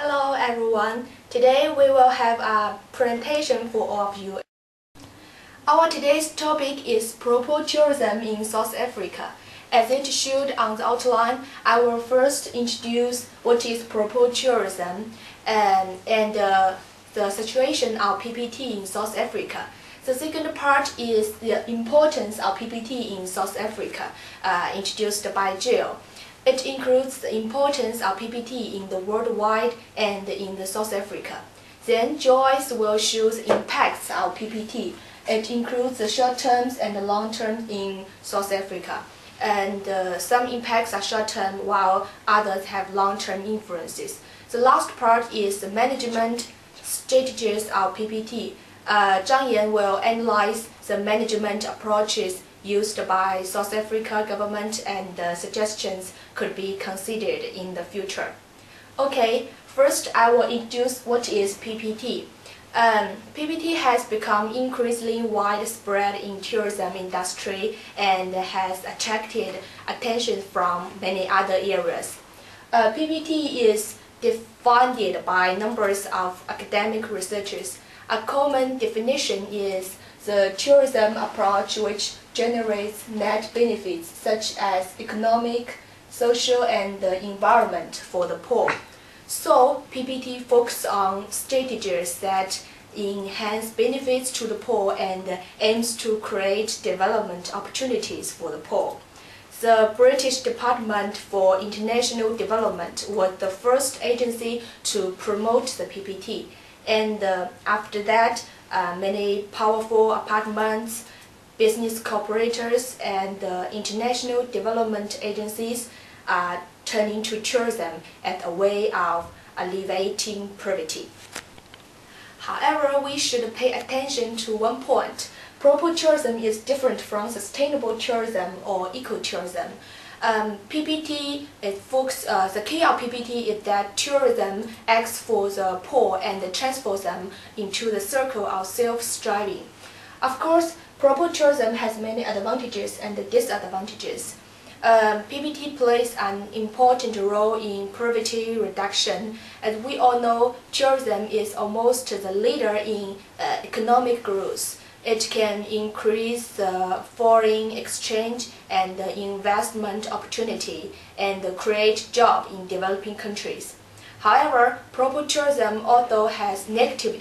Hello everyone, today we will have a presentation for all of you. Our today's topic is proper tourism in South Africa. As it showed on the outline, I will first introduce what is proper tourism and the situation of PPT in South Africa. The second part is the importance of PPT in South Africa, introduced by Jill. It includes the importance of PPT in the worldwide and in the South Africa. Then Joyce will show the impacts of PPT. It includes the short terms and the long term in South Africa. And some impacts are short term while others have long term influences. The last part is the management strategies of PPT. ZHANG will analyze the management approaches used by South Africa government and suggestions could be considered in the future. Okay, first I will introduce what is PPT. PPT has become increasingly widespread in tourism industry and has attracted attention from many other areas. PPT is defined by numbers of academic researchers. A common definition is the tourism approach which generates net benefits such as economic, social and environment for the poor. So, PPT focuses on strategies that enhance benefits to the poor and aims to create development opportunities for the poor. The British Department for International Development was the first agency to promote the PPT, and after that, many powerful apartments, business corporators, and international development agencies are turning to tourism as a way of alleviating poverty. However, we should pay attention to one point. Proper tourism is different from sustainable tourism or ecotourism. PPT is the key of PPT is that tourism acts for the poor and transfers them into the circle of self-striving. Of course, proper tourism has many advantages and disadvantages. PPT plays an important role in poverty reduction. As we all know, tourism is almost the leader in economic growth. It can increase the foreign exchange and investment opportunity and create jobs in developing countries. However, proper tourism also has negative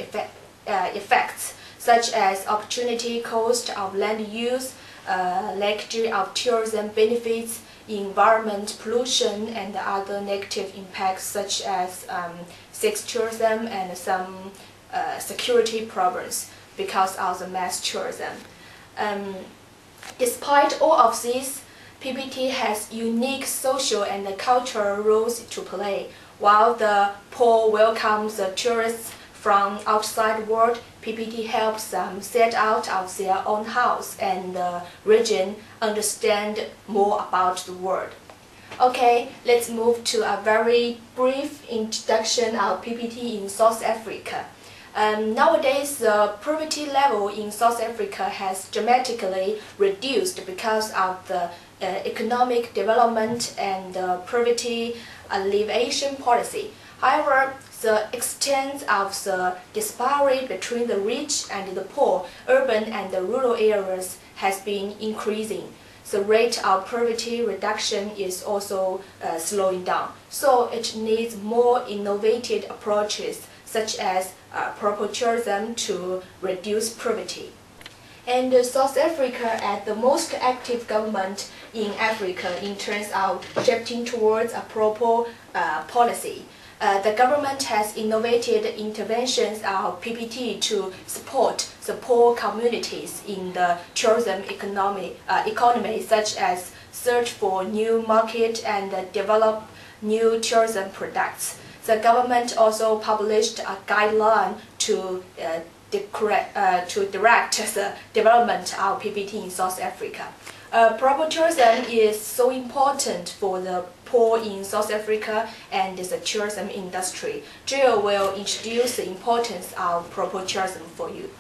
effects such as opportunity cost of land use, lack of tourism benefits, environment pollution, and other negative impacts such as sex tourism and some security problems because of the mass tourism. Despite all of this, PPT has unique social and cultural roles to play. While the poor welcome the tourists from outside world, PPT helps them set out of their own house and region understand more about the world. Okay, let's move to a very brief introduction of PPT in South Africa. Nowadays, the poverty level in South Africa has dramatically reduced because of the economic development and poverty alleviation policy. However, the extent of the disparity between the rich and the poor, urban and the rural areas has been increasing. The rate of poverty reduction is also slowing down. So it needs more innovative approaches such as proper tourism to reduce poverty. And South Africa as the most active government in Africa in terms of shifting towards a proper policy. The government has innovated interventions of PPT to support the poor communities in the tourism economy such as search for new market and develop new tourism products. The government also published a guideline to direct the development of PPT in South Africa. Proper tourism is so important for the poor in South Africa and the tourism industry. Jill will introduce the importance of proper tourism for you.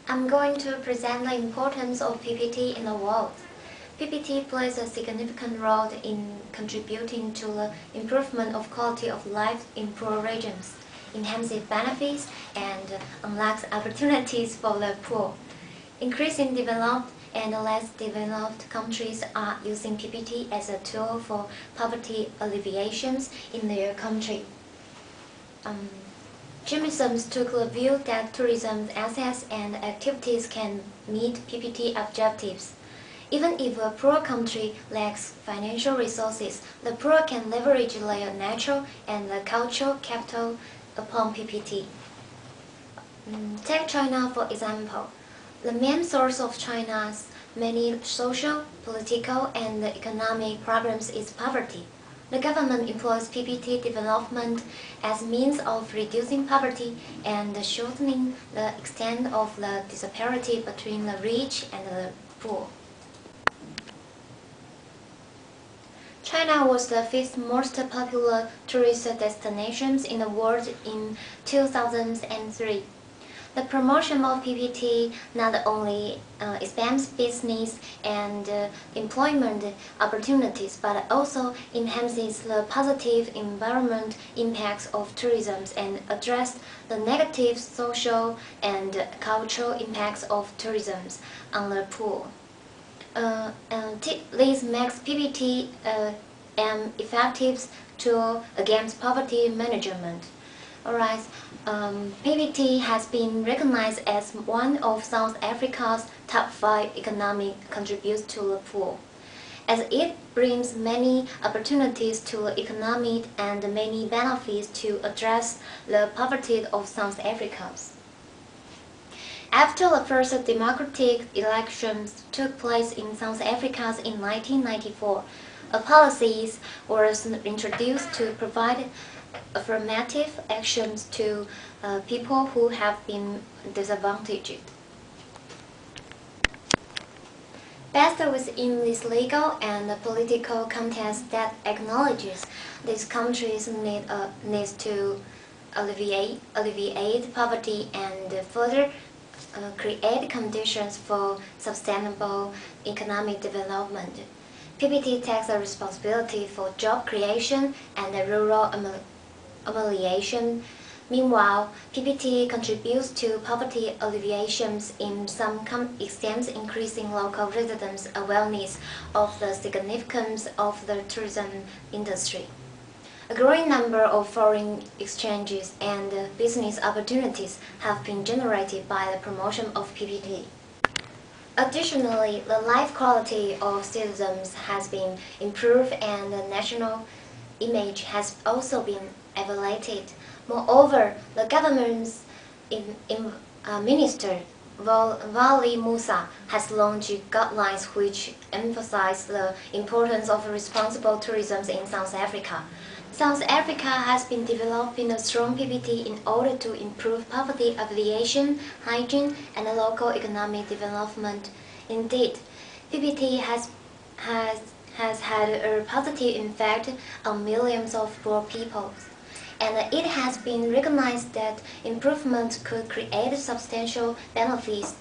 I'm going to present the importance of PPT in the world. PPT plays a significant role in contributing to the improvement of quality of life in poor regions, enhances benefits, and unlocks opportunities for the poor. Increasing developed and less developed countries are using PPT as a tool for poverty alleviations in their country. Chemisms took the view that tourism assets and activities can meet PPT objectives. Even if a poor country lacks financial resources, the poor can leverage their natural and cultural capital upon PPT. Take China for example. The main source of China's many social, political, and economic problems is poverty. The government employs PPT development as means of reducing poverty and shortening the extent of the disparity between the rich and the poor. China was the fifth most popular tourist destination in the world in 2003. The promotion of PPT not only expands business and employment opportunities, but also enhances the positive environment impacts of tourism and addresses the negative social and cultural impacts of tourism on the poor. This makes PPT an effective tool against poverty management. Alright, PPT has been recognized as one of South Africa's top 5 economic contributors to the poor, as it brings many opportunities to the economy and many benefits to address the poverty of South Africa. After the first democratic elections took place in South Africa in 1994, a policy was introduced to provide affirmative actions to people who have been disadvantaged. Based within this legal and political context that acknowledges these countries needs to alleviate poverty and further create conditions for sustainable economic development. PPT takes a responsibility for job creation and rural amelioration. Meanwhile, PPT contributes to poverty alleviation in some extent, increasing local residents' awareness of the significance of the tourism industry. A growing number of foreign exchanges and business opportunities have been generated by the promotion of PPT. Additionally, the life quality of citizens has been improved and the national image has also been elevated. Moreover, the government's Minister Wali Musa has launched guidelines which emphasize the importance of responsible tourism in South Africa. South Africa has been developing a strong PPT in order to improve poverty alleviation, hygiene, and local economic development. Indeed, PPT has had a positive effect on millions of poor people, and it has been recognized that improvements could create substantial benefits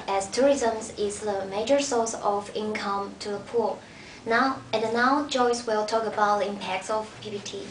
as tourism is the major source of income to the poor. Now Joyce will talk about the impacts of PPT.